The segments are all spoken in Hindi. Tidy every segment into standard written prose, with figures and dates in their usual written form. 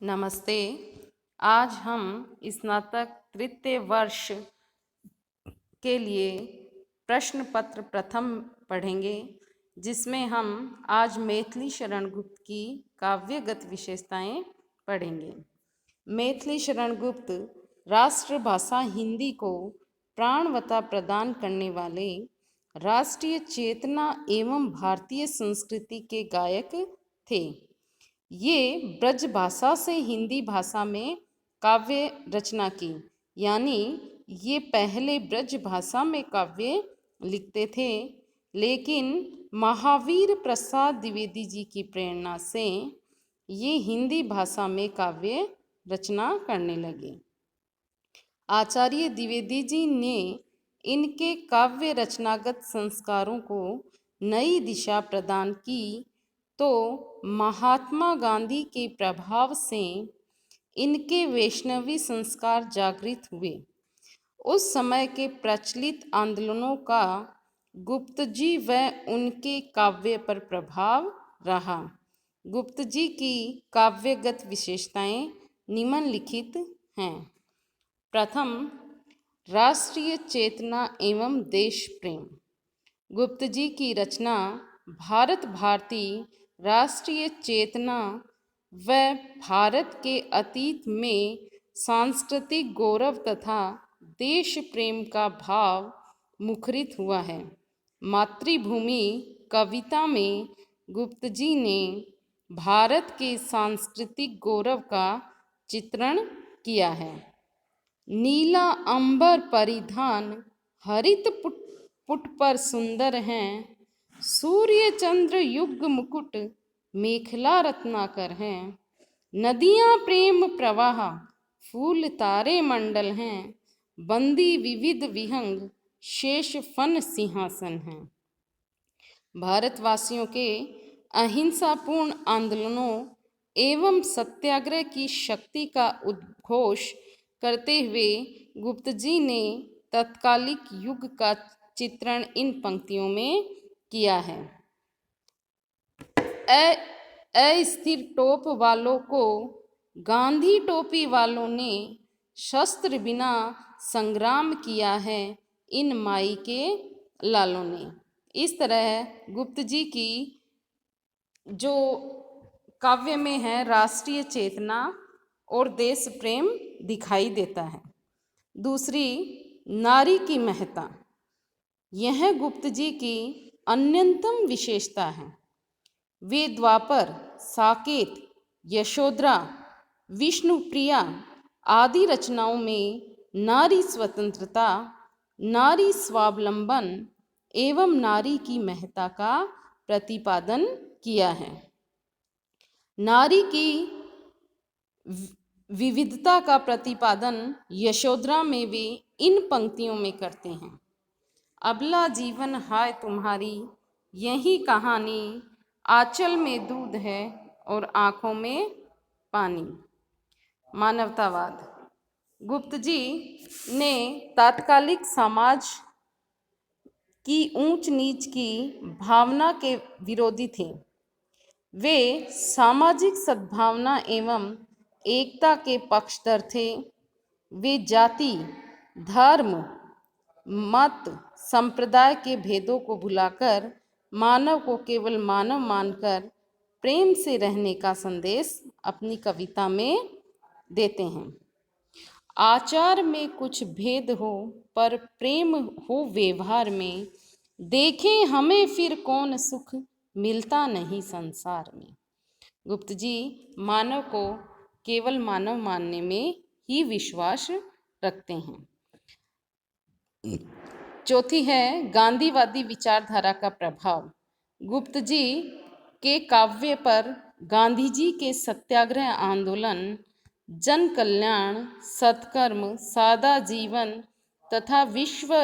नमस्ते। आज हम स्नातक तृतीय वर्ष के लिए प्रश्न पत्र प्रथम पढ़ेंगे, जिसमें हम आज मैथिली शरण गुप्त की काव्यगत विशेषताएं पढ़ेंगे। मैथिली शरण गुप्त राष्ट्रभाषा हिंदी को प्राणवता प्रदान करने वाले राष्ट्रीय चेतना एवं भारतीय संस्कृति के गायक थे। ये ब्रज भाषा से हिंदी भाषा में काव्य रचना की, यानी ये पहले ब्रज भाषा में काव्य लिखते थे, लेकिन महावीर प्रसाद द्विवेदी जी की प्रेरणा से ये हिंदी भाषा में काव्य रचना करने लगे। आचार्य द्विवेदी जी ने इनके काव्य रचनागत संस्कारों को नई दिशा प्रदान की, तो महात्मा गांधी के प्रभाव से इनके वैष्णवी संस्कार जागृत हुए। उस समय के प्रचलित आंदोलनों का गुप्त जी व उनके काव्य पर प्रभाव रहा। गुप्त जी की काव्यगत विशेषताएं निम्नलिखित हैं। प्रथम, राष्ट्रीय चेतना एवं देश प्रेम। गुप्त जी की रचना भारत भारती राष्ट्रीय चेतना व भारत के अतीत में सांस्कृतिक गौरव तथा देश प्रेम का भाव मुखरित हुआ है। मातृभूमि कविता में गुप्त जी ने भारत के सांस्कृतिक गौरव का चित्रण किया है। नीला अंबर परिधान हरित पुट पर सुंदर हैं, सूर्य चंद्र युग मुकुट मेखला रत्नाकर हैं। नदियां प्रेम प्रवाह फूल तारे मंडल हैं, बंदी विविध विहंग शेष फन सिंहासन हैं। भारतवासियों के अहिंसापूर्ण आंदोलनों एवं सत्याग्रह की शक्ति का उद्घोष करते हुए गुप्त जी ने तत्कालिक युग का चित्रण इन पंक्तियों में किया है। अस्थिर टोप वालों को गांधी टोपी वालों ने शस्त्र बिना संग्राम किया है, इन माई के लालों ने। इस तरह गुप्त जी की जो काव्य में है राष्ट्रीय चेतना और देश प्रेम दिखाई देता है। दूसरी, नारी की महत्ता। यह गुप्त जी की अन्यतम विशेषता है। वे द्वापर, साकेत, यशोधरा, विष्णुप्रिया आदि रचनाओं में नारी स्वतंत्रता, नारी स्वावलंबन एवं नारी की महत्ता का प्रतिपादन किया है। नारी की विविधता का प्रतिपादन यशोधरा में वे इन पंक्तियों में करते हैं। अबला जीवन हाय तुम्हारी यही कहानी, आंचल में दूध है और आँखों में पानी। मानवतावाद। गुप्त जी ने तात्कालिक समाज की ऊंच नीच की भावना के विरोधी थे। वे सामाजिक सद्भावना एवं एकता के पक्षधर थे। वे जाति, धर्म, मत, संप्रदाय के भेदों को भुलाकर मानव को केवल मानव मानकर प्रेम से रहने का संदेश अपनी कविता में देते हैं। आचार में कुछ भेद हो पर प्रेम हो व्यवहार में, देखें हमें फिर कौन सुख मिलता नहीं संसार में। गुप्त जी मानव को केवल मानव मानने में ही विश्वास रखते हैं। चौथी है गांधीवादी विचारधारा का प्रभाव। गुप्त जी के काव्य पर गांधी जी के सत्याग्रह आंदोलन, जन कल्याण, सत्कर्म, सादा जीवन तथा विश्व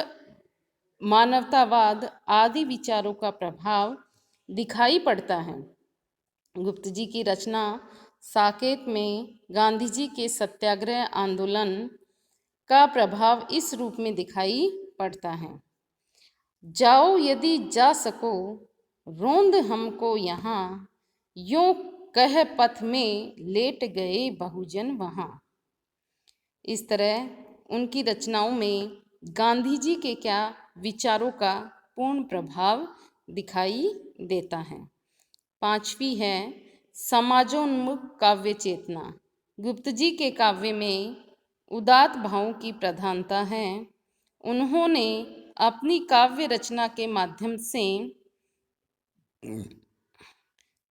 मानवतावाद आदि विचारों का प्रभाव दिखाई पड़ता है। गुप्त जी की रचना साकेत में गांधी जी के सत्याग्रह आंदोलन का प्रभाव इस रूप में दिखाई पड़ता है। जाओ यदि जा सको रोंद हमको यहाँ, यों कह पथ में लेट गए बहुजन वहाँ। इस तरह उनकी रचनाओं में गांधी जी के क्या विचारों का पूर्ण प्रभाव दिखाई देता है। पांचवी है समाजोन्मुख काव्य चेतना। गुप्त जी के काव्य में उदात्त भावों की प्रधानता है। उन्होंने अपनी काव्य रचना के माध्यम से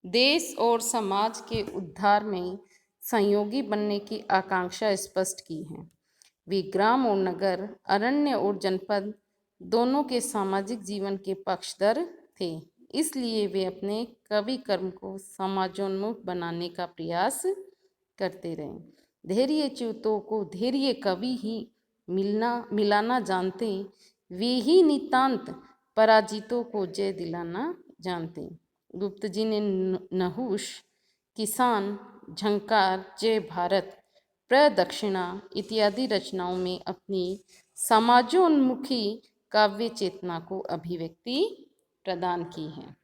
देश और समाज के उद्धार में सहयोगी बनने की आकांक्षा स्पष्ट की है। वे ग्राम और नगर, अरण्य और जनपद दोनों के सामाजिक जीवन के पक्षधर थे। इसलिए वे अपने कवि कर्म को समाजोन्मुख बनाने का प्रयास करते रहे। धैर्यच्युतों को धैर्य कवि ही मिलाना जानते, वे ही नितांत पराजितों को जय दिलाना जानते। गुप्त जी ने नहुष, किसान, झंकार, जय भारत, प्रदक्षिणा इत्यादि रचनाओं में अपनी समाजोन्मुखी काव्य चेतना को अभिव्यक्ति प्रदान की है।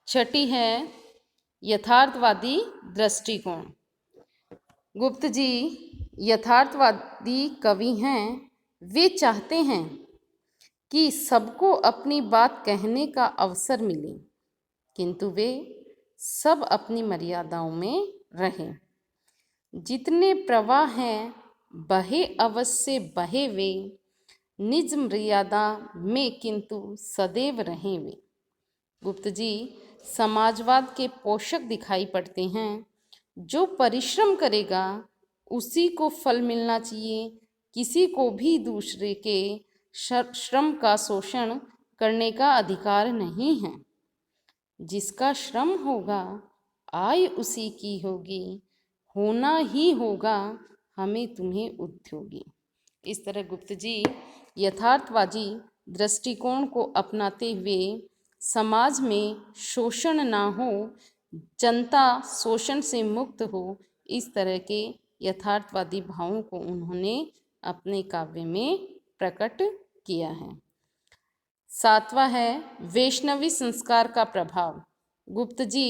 छठी है यथार्थवादी दृष्टिकोण। गुप्त जी यथार्थवादी कवि हैं। वे चाहते हैं कि सबको अपनी बात कहने का अवसर मिले, किंतु वे सब अपनी मर्यादाओं में रहें। जितने प्रवाह हैं बहे अवश्य बहे वे, निज मर्यादा में किंतु सदैव रहें वे। गुप्त जी समाजवाद के पोषक दिखाई पड़ते हैं। जो परिश्रम करेगा उसी को फल मिलना चाहिए। किसी को भी दूसरे के श्रम का शोषण करने का अधिकार नहीं है। जिसका श्रम होगा आय उसी की होगी, होना ही होगा हमें तुम्हें उद्योगी। इस तरह गुप्त जी यथार्थवादी दृष्टिकोण को अपनाते हुए समाज में शोषण ना हो, जनता शोषण से मुक्त हो, इस तरह के यथार्थवादी भावों को उन्होंने अपने काव्य में प्रकट किया है। सातवां है वैष्णवी संस्कार का प्रभाव। गुप्त जी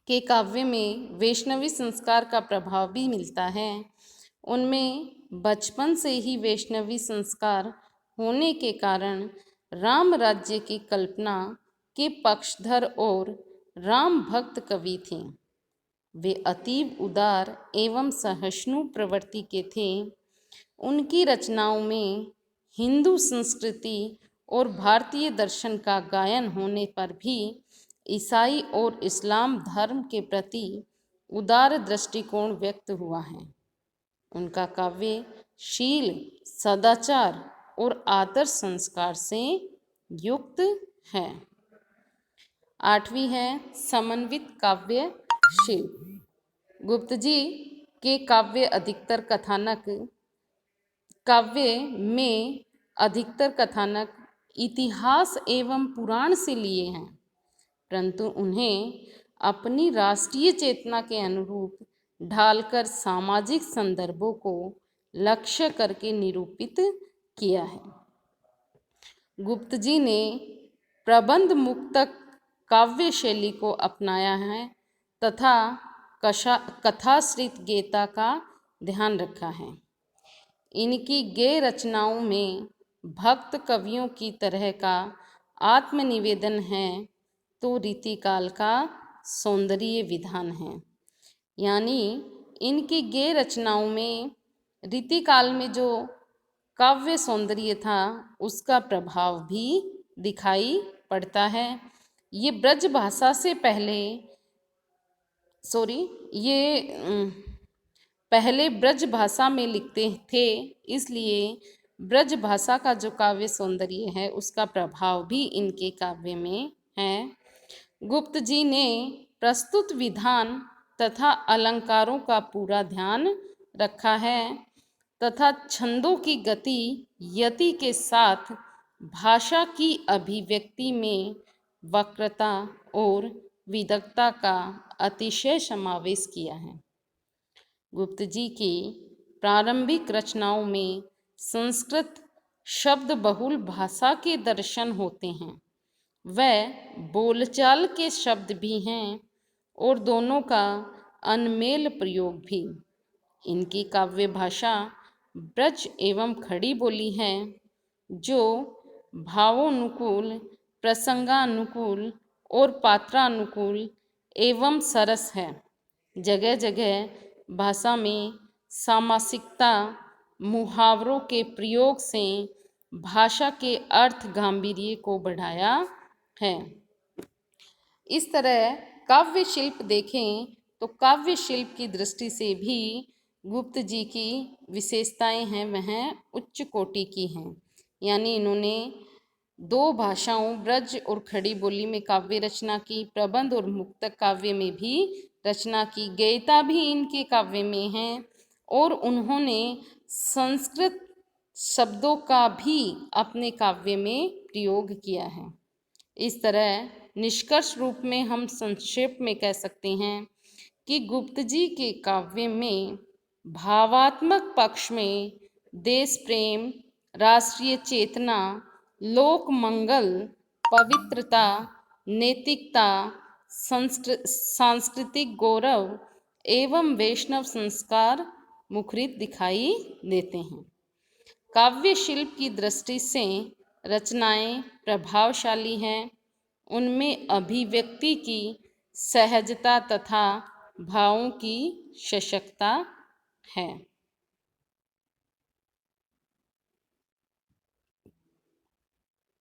के काव्य में वैष्णवी संस्कार का प्रभाव भी मिलता है। उनमें बचपन से ही वैष्णवी संस्कार होने के कारण राम राज्य की कल्पना के पक्षधर और राम भक्त कवि थे। वे अतीब उदार एवं सहिष्णु प्रवृत्ति के थे। उनकी रचनाओं में हिंदू संस्कृति और भारतीय दर्शन का गायन होने पर भी ईसाई और इस्लाम धर्म के प्रति उदार दृष्टिकोण व्यक्त हुआ है। उनका काव्य शील, सदाचार और आदर्श संस्कार से युक्त है। आठवीं है समन्वित काव्य शिल्प। गुप्त जी के काव्य में अधिकतर कथानक इतिहास एवं पुराण से लिए हैं, परंतु उन्हें अपनी राष्ट्रीय चेतना के अनुरूप ढालकर सामाजिक संदर्भों को लक्ष्य करके निरूपित किया है। गुप्त जी ने प्रबंध मुक्तक काव्य शैली को अपनाया है तथा कथाश्रित गेयता का ध्यान रखा है। इनकी गेय रचनाओं में भक्त कवियों की तरह का आत्मनिवेदन है तो रीतिकाल का सौंदर्य विधान है। यानी इनकी गेय रचनाओं में रीतिकाल में जो काव्य सौंदर्य था उसका प्रभाव भी दिखाई पड़ता है। ये ब्रज भाषा से पहले ब्रज भाषा में लिखते थे, इसलिए ब्रज भाषा का जो काव्य सौंदर्य है उसका प्रभाव भी इनके काव्य में है। गुप्त जी ने प्रस्तुत विधान तथा अलंकारों का पूरा ध्यान रखा है तथा छंदों की गति यति के साथ भाषा की अभिव्यक्ति में वक्रता और विदग्धता का अतिशय समावेश किया है। गुप्त जी की प्रारंभिक रचनाओं में संस्कृत शब्द बहुल भाषा के दर्शन होते हैं। वह बोलचाल के शब्द भी हैं और दोनों का अनमेल प्रयोग भी। इनकी काव्य भाषा ब्रज एवं खड़ी बोली है, जो भावोनुकूल, प्रसंगानुकूल और पात्रानुकूल एवं सरस है। जगह जगह भाषा में सामासिकता, मुहावरों के प्रयोग से भाषा के अर्थ गांधीर्य को बढ़ाया है। इस तरह काव्य शिल्प देखें तो काव्य शिल्प की दृष्टि से भी गुप्त जी की विशेषताएं हैं, वह उच्च कोटि की हैं। यानी इन्होंने दो भाषाओं ब्रज और खड़ी बोली में काव्य रचना की, प्रबंध और मुक्तक काव्य में भी रचना की, गयता भी इनके काव्य में है और उन्होंने संस्कृत शब्दों का भी अपने काव्य में प्रयोग किया है। इस तरह निष्कर्ष रूप में हम संक्षेप में कह सकते हैं कि गुप्त जी के काव्य में भावात्मक पक्ष में देश प्रेम, राष्ट्रीय चेतना, लोक मंगल, पवित्रता, नैतिकता, सांस्कृतिक गौरव एवं वैष्णव संस्कार मुखरित दिखाई देते हैं। काव्य शिल्प की दृष्टि से रचनाएं प्रभावशाली हैं, उनमें अभिव्यक्ति की सहजता तथा भावों की सशक्तता है।